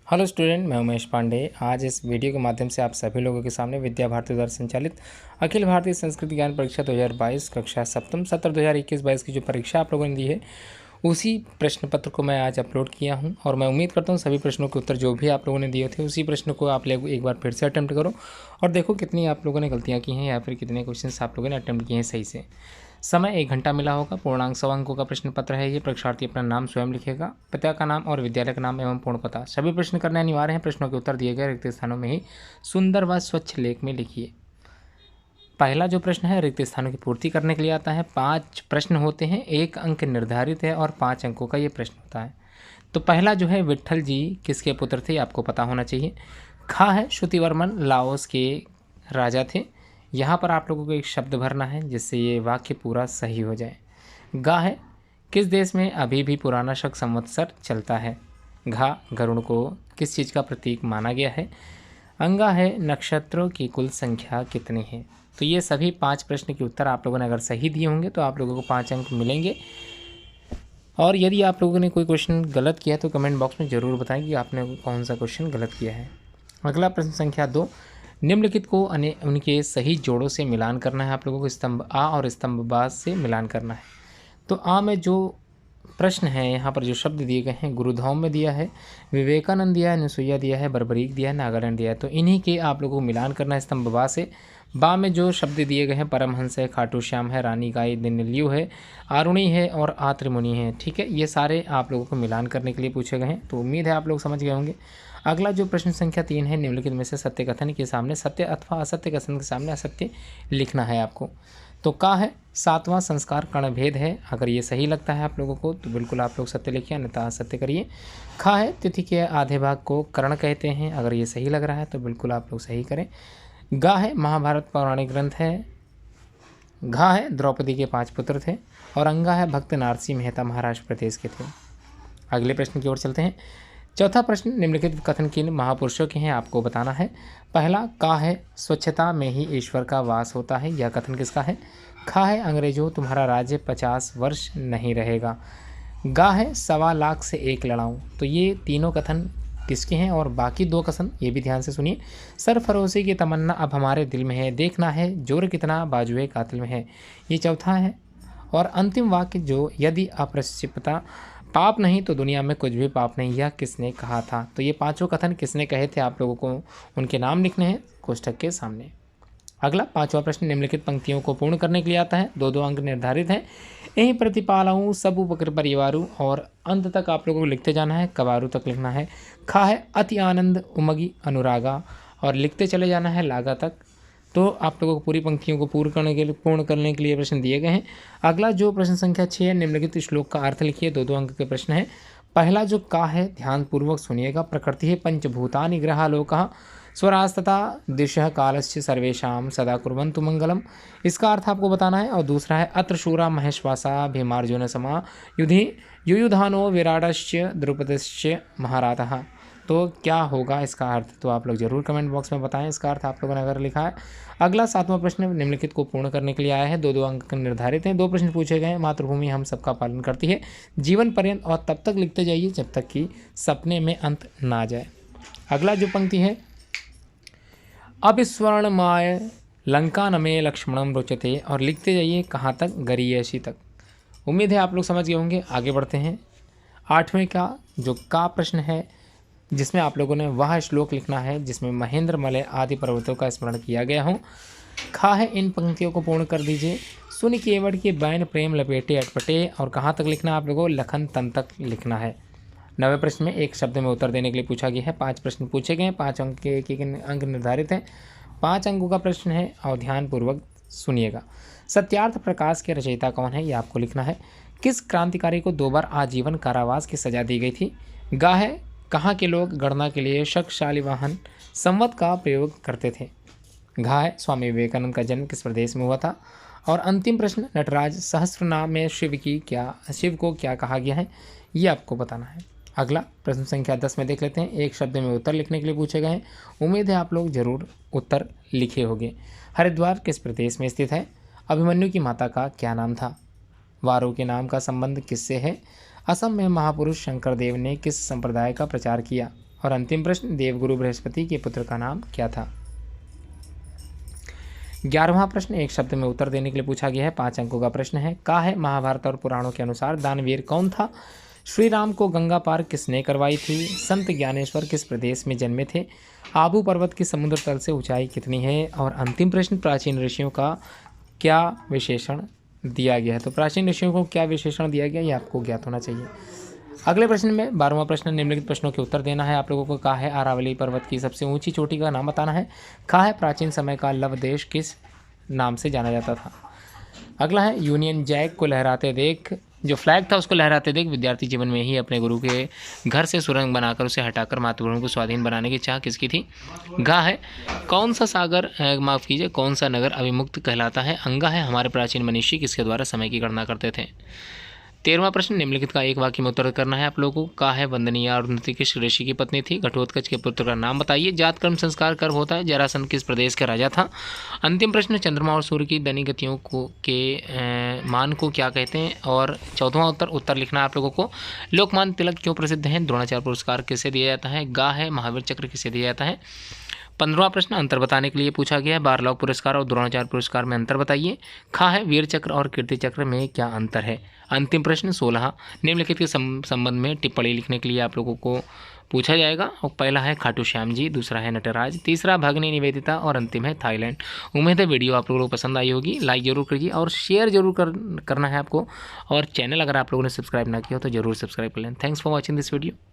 Hello student, मैं उमेश पांडे। आज इस वीडियो के माध्यम से आप सभी लोगों के सामने विद्या भारती द्वारा संचालित अखिल भारतीय संस्कृत ज्ञान परीक्षा 2022 कक्षा सप्तम सत्र 2021-22 की जो परीक्षा आप लोगों ने दी है उसी प्रश्न पत्र को मैं आज अपलोड किया हूं और मैं उम्मीद करता हूं सभी प्रश्नों के उत्तर जो भी आप लोगों ने दिए थे उसी प्रश्न को आप लोग एक बार फिर से अटेम्प्ट करो और देखो कितनी आप लोगों ने गलतियाँ की हैं या फिर कितने क्वेश्चन आप लोगों ने अटेम्प्ट किए हैं सही से। समय 1 घंटा मिला होगा। पूर्णांक 100 अंकों का प्रश्न पत्र है। ये परीक्षार्थी अपना नाम स्वयं लिखेगा, पिता का नाम और विद्यालय का नाम एवं पूर्ण पता। सभी प्रश्न करने अनिवार्य हैं। प्रश्नों के उत्तर दिए गए रिक्त स्थानों में ही सुंदर व स्वच्छ लेख में लिखिए। पहला जो प्रश्न है रिक्त स्थानों की पूर्ति करने के लिए आता है। 5 प्रश्न होते हैं, 1 अंक निर्धारित है और 5 अंकों का ये प्रश्न होता है। तो पहला जो है विट्ठल जी किसके पुत्र थे, आपको पता होना चाहिए। खा है श्रुतिवर्मन लाओस के राजा थे। यहाँ पर आप लोगों को एक शब्द भरना है जिससे ये वाक्य पूरा सही हो जाए। गा है किस देश में अभी भी पुराना शक संवत्सर चलता है। घा गरुड़ को किस चीज़ का प्रतीक माना गया है। अंगा है नक्षत्रों की कुल संख्या कितनी है। तो ये सभी 5 प्रश्न के उत्तर आप लोगों ने अगर सही दिए होंगे तो आप लोगों को 5 अंक मिलेंगे। और यदि आप लोगों ने कोई क्वेश्चन गलत किया तो कमेंट बॉक्स में ज़रूर बताएं कि आपने कौन सा क्वेश्चन गलत किया है। अगला प्रश्न संख्या 2, निम्नलिखित को उनके सही जोड़ों से मिलान करना है। आप लोगों को स्तंभ आ और स्तंभ बा से मिलान करना है। तो आ में जो प्रश्न है, यहाँ पर जो शब्द दिए गए हैं, गुरुधाम में दिया है, विवेकानंद दिया है, नसुईया दिया है, बर्बरीक दिया है, नागालैंड दिया है। तो इन्हीं के आप लोगों को मिलान करना है स्तंभ बा से। बा में जो शब्द दिए गए हैं, परमहंस है, खाटू श्याम है, रानी गाई दिनलियू है, आरुणी है और आत्रिमुनि है। ठीक है, ये सारे आप लोगों को मिलान करने के लिए पूछे गए हैं। तो उम्मीद है आप लोग समझ गए होंगे। अगला जो प्रश्न संख्या 3 है, निम्नलिखित में से सत्य कथन के सामने सत्य अथवा असत्य कथन के सामने असत्य लिखना है आपको। तो का है 7वां संस्कार कर्ण भेद है। अगर ये सही लगता है आप लोगों को तो बिल्कुल आप लोग सत्य लिखिए, अन्यथा असत्य करिए। खा है तिथि के आधे भाग को कर्ण कहते हैं। अगर ये सही लग रहा है तो बिल्कुल आप लोग सही करें। गा है महाभारत पौराणिक ग्रंथ है। घा है द्रौपदी के 5 पुत्र थे और अंगा है भक्त नारसिंह मेहता महाराष्ट्र प्रदेश के थे। अगले प्रश्न की ओर चलते हैं। चौथा प्रश्न, निम्नलिखित कथन किन महापुरुषों के हैं, आपको बताना है। पहला का है स्वच्छता में ही ईश्वर का वास होता है। यह कथन किसका है। खा है अंग्रेजों तुम्हारा राज्य 50 वर्ष नहीं रहेगा। गा है 1.25 लाख से 1 लड़ाऊं। तो ये तीनों कथन किसके हैं और बाकी 2 कथन ये भी ध्यान से सुनिए। सरफरोशी की तमन्ना अब हमारे दिल में है, देखना है जोर कितना बाजुए कातिल में है। ये चौथा है। और अंतिम वाक्य जो यदि अप्रक्षिप्ता पाप नहीं तो दुनिया में कुछ भी पाप नहीं, यह किसने कहा था। तो ये 5 कथन किसने कहे थे आप लोगों को उनके नाम लिखने हैं कोष्ठक के सामने। अगला 5वां प्रश्न, निम्नलिखित पंक्तियों को पूर्ण करने के लिए आता है। 2-2 अंक निर्धारित हैं। यही प्रतिपालाऊँ सब उपकर परिवारू और अंत तक आप लोगों को लिखते जाना है, कबारू तक लिखना है। खा है अति आनंद उमगी अनुरागा और लिखते चले जाना है लागा तक। तो आप लोगों को पूरी पंक्तियों को पूर्ण करने के लिए प्रश्न दिए गए हैं। अगला जो प्रश्न संख्या 6 है, निम्नलिखित श्लोक का अर्थ लिखिए। 2-2 अंक के प्रश्न है। पहला जो का है ध्यानपूर्वक सुनिएगा। प्रकृति पंचभूतानि ग्रहालोकः स्वरास्तता दिशः कालस्य सर्वेशाम सदा कुर्वन्तु मंगलम। इसका अर्थ आपको बताना है। और दूसरा है अत्र शूरा महेश्वासा भीमार्जुन समा युधि युयुधानो विराटस्य द्रुपदस्य महारातः। तो क्या होगा इसका अर्थ, तो आप लोग जरूर कमेंट बॉक्स में बताएं इसका अर्थ आप लोगों ने अगर लिखा है। अगला 7वां प्रश्न निम्नलिखित को पूर्ण करने के लिए आया है। 2-2 अंक निर्धारित हैं। 2 प्रश्न पूछे गए हैं। मातृभूमि हम सबका पालन करती है जीवन पर्यंत और तब तक लिखते जाइए जब तक कि सपने में अंत ना जाए। अगला जो पंक्ति है, अब स्वर्णमाय लंका नमे लक्ष्मणम रोचते, और लिखते जाइए कहाँ तक, गरीयसी तक। उम्मीद है आप लोग समझ गए होंगे। आगे बढ़ते हैं। 8वें का जो का प्रश्न है जिसमें आप लोगों ने वह श्लोक लिखना है जिसमें महेंद्र मलय आदि पर्वतों का स्मरण किया गया हो। खा है इन पंक्तियों को पूर्ण कर दीजिए। सुन केवट के बैन प्रेम लपेटे अटपटे, और कहाँ तक लिखना है आप लोगों को, लखन तन तक लिखना है। 9वें प्रश्न में 1 शब्द में उत्तर देने के लिए पूछा गया है। 5 प्रश्न पूछे गए हैं। 5 अंक के एक अंक निर्धारित हैं। 5 अंकों का प्रश्न है और ध्यानपूर्वक सुनिएगा। सत्यार्थ प्रकाश के रचयिता कौन है, ये आपको लिखना है। किस क्रांतिकारी को 2 बार आजीवन कारावास की सजा दी गई थी। गा है कहाँ के लोग गणना के लिए शक्तिशाली वाहन संवत का प्रयोग करते थे। घा है स्वामी विवेकानंद का जन्म किस प्रदेश में हुआ था। और अंतिम प्रश्न, नटराज सहस्त्रनाम में शिव को क्या कहा गया है, ये आपको बताना है। अगला प्रश्न संख्या 10 में देख लेते हैं। 1 शब्द में उत्तर लिखने के लिए पूछे गए हैं। उम्मीद है आप लोग जरूर उत्तर लिखे होंगे। हरिद्वार किस प्रदेश में स्थित है। अभिमन्यु की माता का क्या नाम था। वारों के नाम का संबंध किससे है। असम में महापुरुष शंकरदेव ने किस संप्रदाय का प्रचार किया। और अंतिम प्रश्न, देवगुरु बृहस्पति के पुत्र का नाम क्या था। 11वां प्रश्न एक शब्द में उत्तर देने के लिए पूछा गया है, 5 अंकों का प्रश्न है। का है महाभारत और पुराणों के अनुसार दानवीर कौन था। श्री राम को गंगा पार किसने करवाई थी। संत ज्ञानेश्वर किस प्रदेश में जन्मे थे। आबू पर्वत की समुद्र तल से ऊंचाई कितनी है। और अंतिम प्रश्न, प्राचीन ऋषियों का क्या विशेषण दिया गया है। तो प्राचीन ऋषियों को क्या विशेषण दिया गया, ये आपको ज्ञात होना चाहिए। अगले प्रश्न में 12वां प्रश्न, निम्नलिखित प्रश्नों के उत्तर देना है आप लोगों को। कहा है अरावली पर्वत की सबसे ऊंची चोटी का नाम बताना है। कहा है प्राचीन समय का लव देश किस नाम से जाना जाता था। अगला है, यूनियन जैक को लहराते देख, जो फ्लैग था उसको लहराते देख विद्यार्थी जीवन में ही अपने गुरु के घर से सुरंग बनाकर उसे हटाकर मातृभूमि को स्वाधीन बनाने की चाह किसकी थी। गा है, कौन सा सागर माफ़ कीजिए कौन सा नगर अविमुक्त कहलाता है। अंगा है, हमारे प्राचीन मनीषी किसके द्वारा समय की गणना करते थे। 13वां प्रश्न, निम्नलिखित का एक वाक्य में उत्तर करना है आप लोगों को। का है वंदनीय और उन्नति किस ऋषि की पत्नी थी। घटोत्कच के पुत्र का नाम बताइए। जात कर्म संस्कार कर्म होता है। जरासंध किस प्रदेश का राजा था। अंतिम प्रश्न, चंद्रमा और सूर्य की दैनिक गतियों को के मान को क्या कहते हैं। और 14वां उत्तर लिखना है आप लोगों को। लोकमान्य तिलक क्यों प्रसिद्ध हैं। द्रोणाचार्य पुरस्कार किसे दिया जाता है। गा है, महावीर चक्र किसे दिया जाता है। 15वां प्रश्न, अंतर बताने के लिए पूछा गया है। बारलॉग पुरस्कार और द्रोणाचार्य पुरस्कार में अंतर बताइए। खा है, वीर चक्र और कीर्ति चक्र में क्या अंतर है। अंतिम प्रश्न 16, निम्नलिखित के संबंध में टिप्पणी लिखने के लिए आप लोगों को पूछा जाएगा। और पहला है खाटू श्याम जी, दूसरा है नटराज, तीसरा भगनी निवेदिता और अंतिम है थाईलैंड। उम्मीद है वीडियो आप लोगों को पसंद आई होगी। लाइक जरूर करिए और शेयर जरूर करना है आपको। और चैनल अगर आप लोगों ने सब्सक्राइब ना किया हो तो जरूर सब्सक्राइब कर लें। Thanks for watching this video.